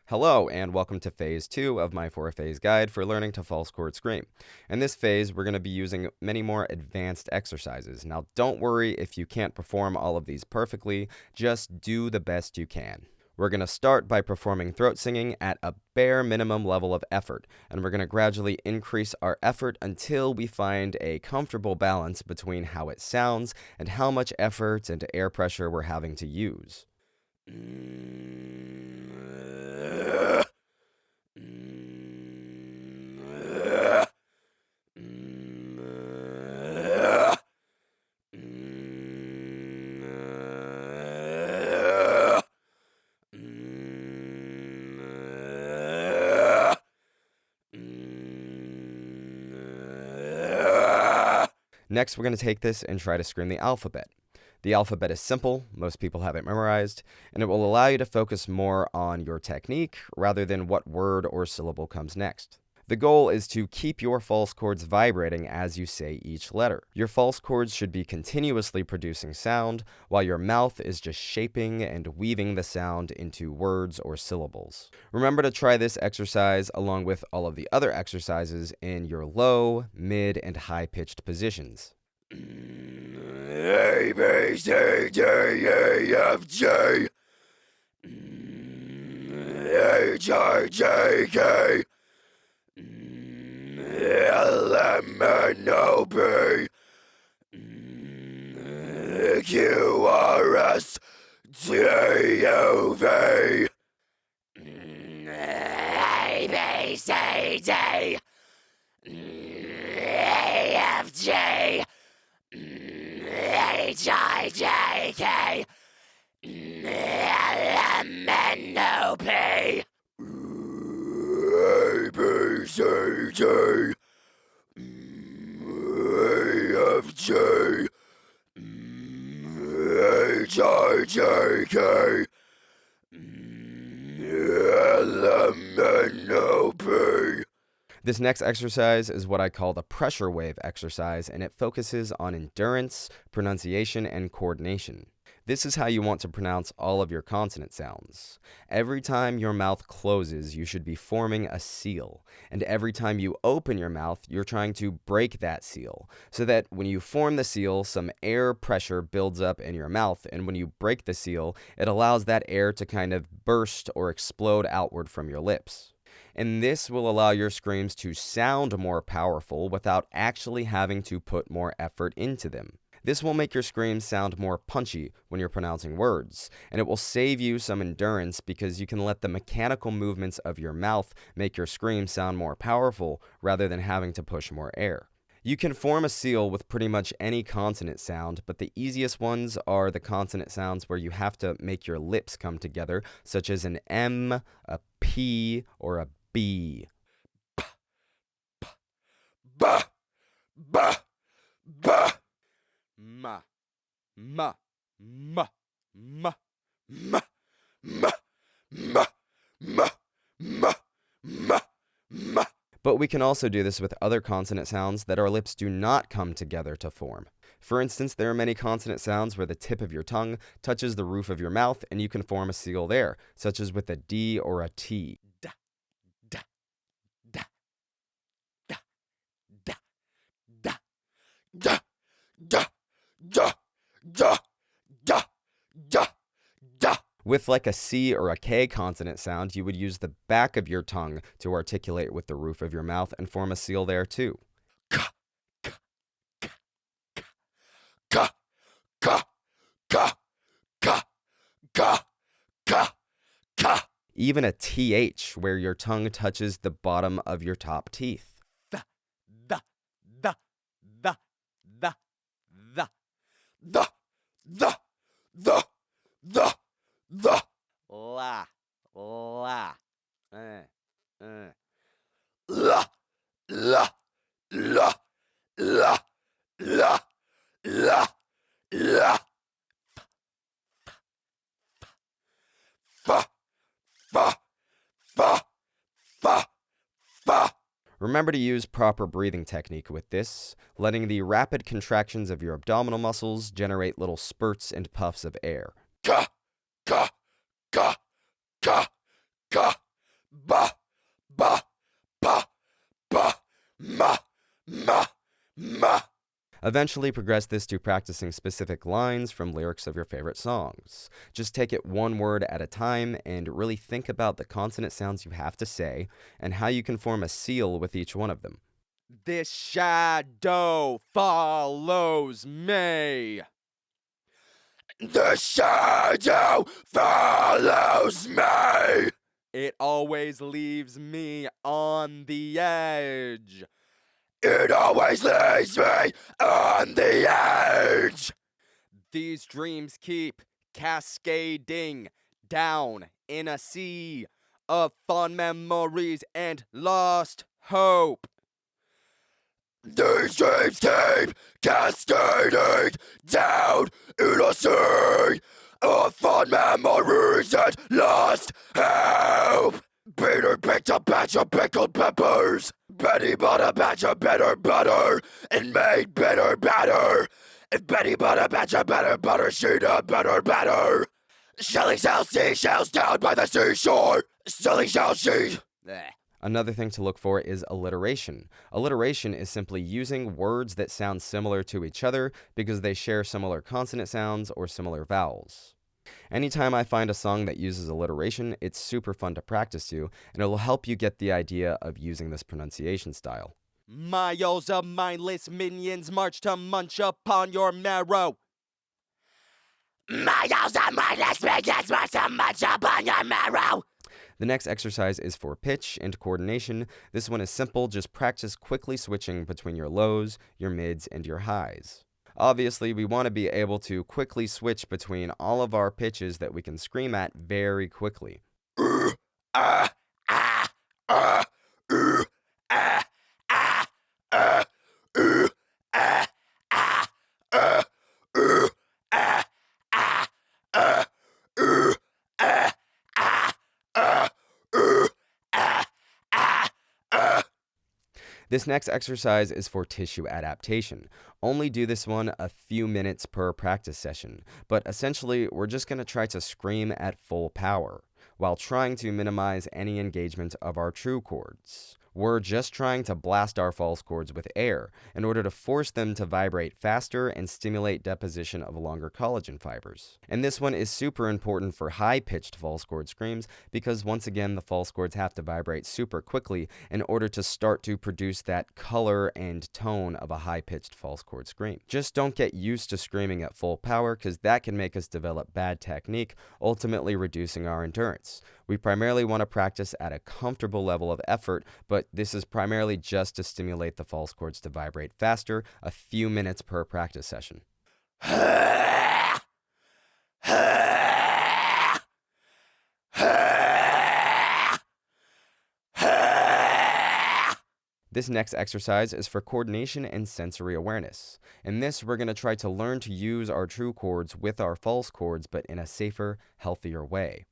Hello, and welcome to Phase 2 of my 4-phase guide for learning to false chord scream. In this phase, we're going to be using many more advanced exercises. Now, don't worry if you can't perform all of these perfectly, just do the best you can. We're going to start by performing throat singing at a bare minimum level of effort, and we're going to gradually increase our effort until we find a comfortable balance between how it sounds and how much effort and air pressure we're having to use. Next, we're going to take this and try to scream the alphabet. The alphabet is simple, most people have it memorized, and it will allow you to focus more on your technique rather than what word or syllable comes next. The goal is to keep your false chords vibrating as you say each letter. Your false chords should be continuously producing sound, while your mouth is just shaping and weaving the sound into words or syllables. Remember to try this exercise along with all of the other exercises in your low, mid, and high-pitched positions. A, B, C, D, E, F, G, H, I, J, K, L, M, N, O, P, Q, R, S, T, U, V, A, B, C, D, E, F, G, H, I, J, K, L, M, N, O, P, A, B, C, D, E, F, G, H, I, J, K, L, M, N, O, P. This next exercise is what I call the pressure wave exercise, and it focuses on endurance, pronunciation, and coordination. This is how you want to pronounce all of your consonant sounds. Every time your mouth closes, you should be forming a seal. And every time you open your mouth, you're trying to break that seal. So that when you form the seal, some air pressure builds up in your mouth. And when you break the seal, it allows that air to kind of burst or explode outward from your lips. And this will allow your screams to sound more powerful without actually having to put more effort into them. This will make your screams sound more punchy when you're pronouncing words, and it will save you some endurance because you can let the mechanical movements of your mouth make your screams sound more powerful rather than having to push more air. You can form a seal with pretty much any consonant sound, but the easiest ones are the consonant sounds where you have to make your lips come together, such as an M, a P, or a B. Ba, ba, ba. Ma, ma, ma, ma, ma, ma, ma, ma, ma, ma, ma. But we can also do this with other consonant sounds that our lips do not come together to form. For instance, there are many consonant sounds where the tip of your tongue touches the roof of your mouth and you can form a seal there, such as with a D or a T. Da, da, da, da, da, da, da, da. Da, da, da, da, da. With like a C or a K consonant sound, you would use the back of your tongue to articulate with the roof of your mouth and form a seal there too. Ka, ka, ka, ka, ka, ka, ka, ka, ka. Even a TH where your tongue touches the bottom of your top teeth. Da, da, da, da, da, da. The, la, la, la, la, la, la, la, la, la, fa, fa, fa, fa, fa. Remember to use proper breathing technique with this, letting the rapid contractions of your abdominal muscles generate little spurts and puffs of air. Ka, ka, ka, ka, ka, ba, ba, ba, ba, ma, ma, ma. Eventually progress this to practicing specific lines from lyrics of your favorite songs. Just take it one word at a time and really think about the consonant sounds you have to say and how you can form a seal with each one of them. This shadow follows me. The shadow follows me. It always leaves me on the edge. It always leaves me on the edge. These dreams keep cascading down in a sea of fond memories and lost hope. These dreams keep cascading down in a sea of fond memories and lost hope. Peter picked a batch of pickled peppers. Betty bought a batch of bitter butter and made bitter batter. If Betty bought a batch of bitter butter, she'd have better batter. Shelly sells seashells down by the seashore. Shelly sells she. Another thing to look for is alliteration. Alliteration is simply using words that sound similar to each other because they share similar consonant sounds or similar vowels. Anytime I find a song that uses alliteration, it's super fun to practice to, and it'll help you get the idea of using this pronunciation style. Miles of mindless minions march to munch upon your marrow. Miles of mindless minions march to munch upon your marrow. The next exercise is for pitch and coordination. This one is simple, just practice quickly switching between your lows, your mids, and your highs. Obviously, we want to be able to quickly switch between all of our pitches that we can scream at very quickly. This next exercise is for tissue adaptation. Only do this one a few minutes per practice session, but essentially we're just going to try to scream at full power while trying to minimize any engagement of our true chords. We're just trying to blast our false chords with air in order to force them to vibrate faster and stimulate deposition of longer collagen fibers. And this one is super important for high-pitched false chord screams because once again the false chords have to vibrate super quickly in order to start to produce that color and tone of a high-pitched false chord scream. Just don't get used to screaming at full power because that can make us develop bad technique, ultimately reducing our endurance. We primarily want to practice at a comfortable level of effort, but this is primarily just to stimulate the false chords to vibrate faster, a few minutes per practice session. This next exercise is for coordination and sensory awareness. In this, we're going to try to learn to use our true chords with our false chords, but in a safer, healthier way.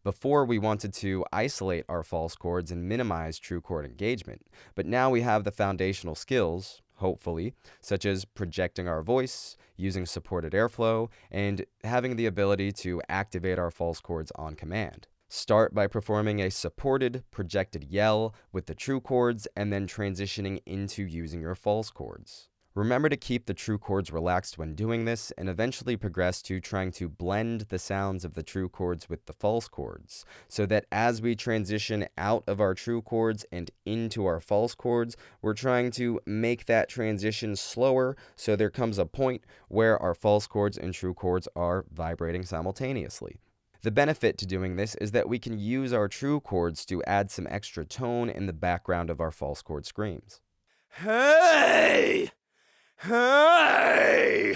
Before, we wanted to isolate our false chords and minimize true chord engagement, but now we have the foundational skills, hopefully, such as projecting our voice, using supported airflow, and having the ability to activate our false chords on command. Start by performing a supported, projected yell with the true chords and then transitioning into using your false chords. Remember to keep the true chords relaxed when doing this and eventually progress to trying to blend the sounds of the true chords with the false chords so that as we transition out of our true chords and into our false chords, we're trying to make that transition slower so there comes a point where our false chords and true chords are vibrating simultaneously. The benefit to doing this is that we can use our true chords to add some extra tone in the background of our false chord screams. Hey! Hey!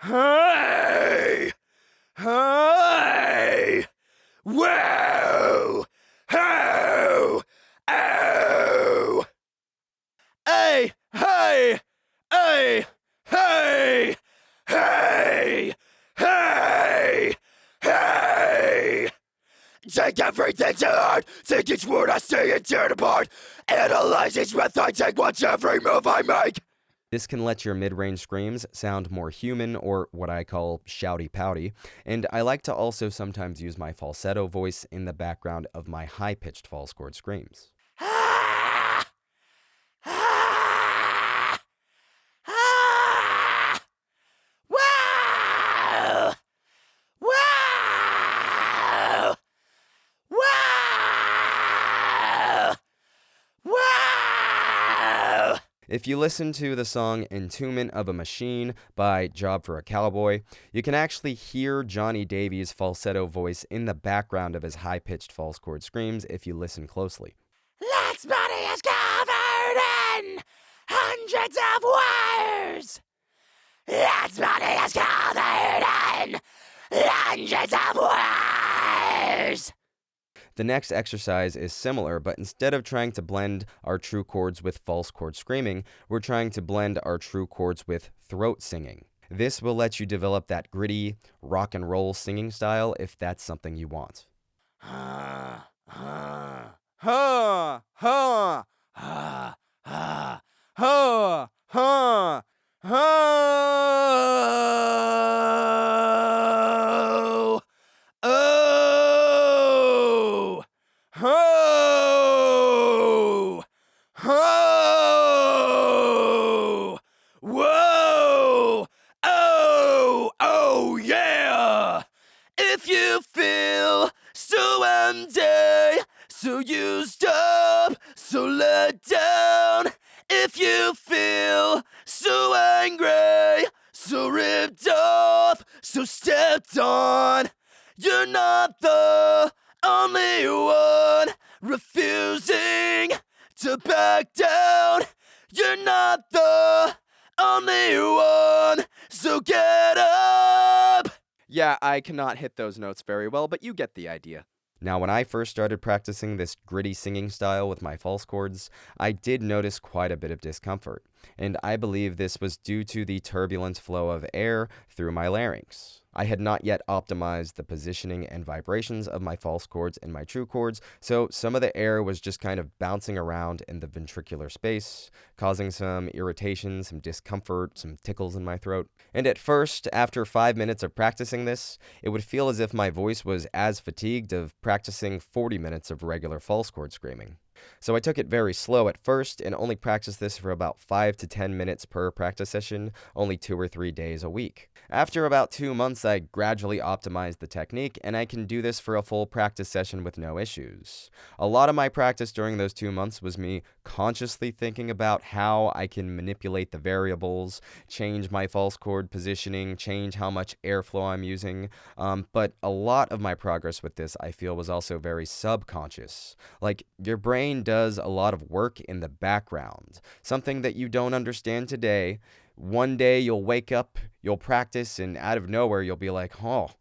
Hey! Hey! Whoa! Ho! Oh! Hey! Hey! Hey! Hey! Hey! Hey! Hey! Take everything to heart, take each word I say and tear it apart. Analyze each breath I take, watch every move I make. This can let your mid-range screams sound more human, or what I call shouty-pouty, and I like to also sometimes use my falsetto voice in the background of my high-pitched false chord screams. If you listen to the song Entombment of a Machine by Job for a Cowboy, you can actually hear Johnny Davies' falsetto voice in the background of his high-pitched false chord screams if you listen closely. Let's body is covered in hundreds of wires. Let's body is covered in hundreds of wires. The next exercise is similar, but instead of trying to blend our true chords with false chord screaming, we're trying to blend our true chords with throat singing. This will let you develop that gritty, rock and roll singing style if that's something you want. Ha ha ha ha ha ha ha ha ho oh ho ho whoa oh yeah. If you feel so empty, so used up, so let down. If you feel so angry, so ripped off, so stepped on, you're not the only one refusing to back down. You're not the only one, so get up. Yeah, I cannot hit those notes very well, but you get the idea. Now, when I first started practicing this gritty singing style with my false chords, I did notice quite a bit of discomfort, and I believe this was due to the turbulent flow of air through my larynx. I had not yet optimized the positioning and vibrations of my false chords and my true chords, so some of the air was just kind of bouncing around in the ventricular space, causing some irritation, some discomfort, some tickles in my throat. And at first, after 5 minutes of practicing this, it would feel as if my voice was as fatigued of practicing 40 minutes of regular false chord screaming. So I took it very slow at first and only practiced this for about 5 to 10 minutes per practice session, only 2 or 3 days a week. After about 2 months, I gradually optimized the technique, and I can do this for a full practice session with no issues. A lot of my practice during those 2 months was me consciously thinking about how I can manipulate the variables, change my false chord positioning, change how much airflow I'm using. But a lot of my progress with this, I feel, was also very subconscious. Like, your brain does a lot of work in the background, something that you don't understand today. One day you'll wake up, you'll practice, and out of nowhere you'll be like, oh,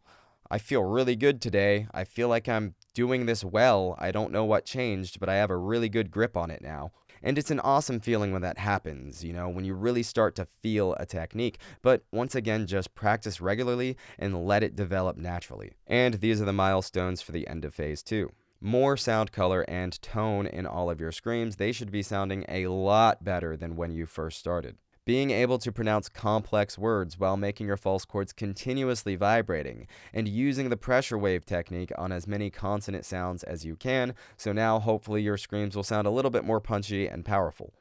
I feel really good today. I feel like I'm doing this well. I don't know what changed, but I have a really good grip on it now. And it's an awesome feeling when that happens, when you really start to feel a technique. But once again, just practice regularly and let it develop naturally. And these are the milestones for the end of phase 2. More sound color and tone in all of your screams. They should be sounding a lot better than when you first started. Being able to pronounce complex words while making your false chords continuously vibrating, and using the pressure wave technique on as many consonant sounds as you can, so now hopefully your screams will sound a little bit more punchy and powerful.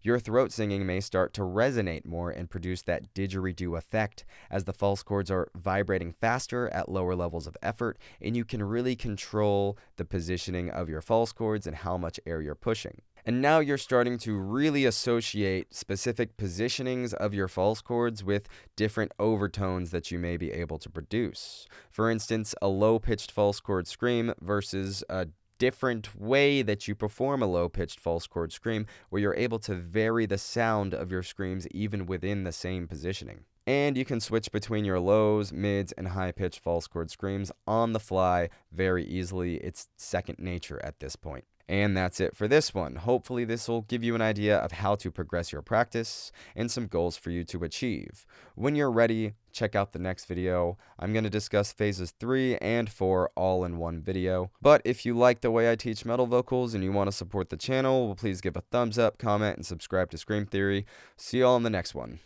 Your throat singing may start to resonate more and produce that didgeridoo effect as the false chords are vibrating faster at lower levels of effort, and you can really control the positioning of your false chords and how much air you're pushing. And now you're starting to really associate specific positionings of your false chords with different overtones that you may be able to produce. For instance, a low-pitched false chord scream versus a different way that you perform a low-pitched false chord scream, where you're able to vary the sound of your screams even within the same positioning. And you can switch between your lows, mids, and high-pitched false chord screams on the fly very easily. It's second nature at this point. And that's it for this one. Hopefully this will give you an idea of how to progress your practice and some goals for you to achieve. When you're ready, check out the next video. I'm going to discuss phases 3 and 4 all in one video. But if you like the way I teach metal vocals and you want to support the channel, well, please give a thumbs up, comment, and subscribe to Scream Theory. See you all in the next one.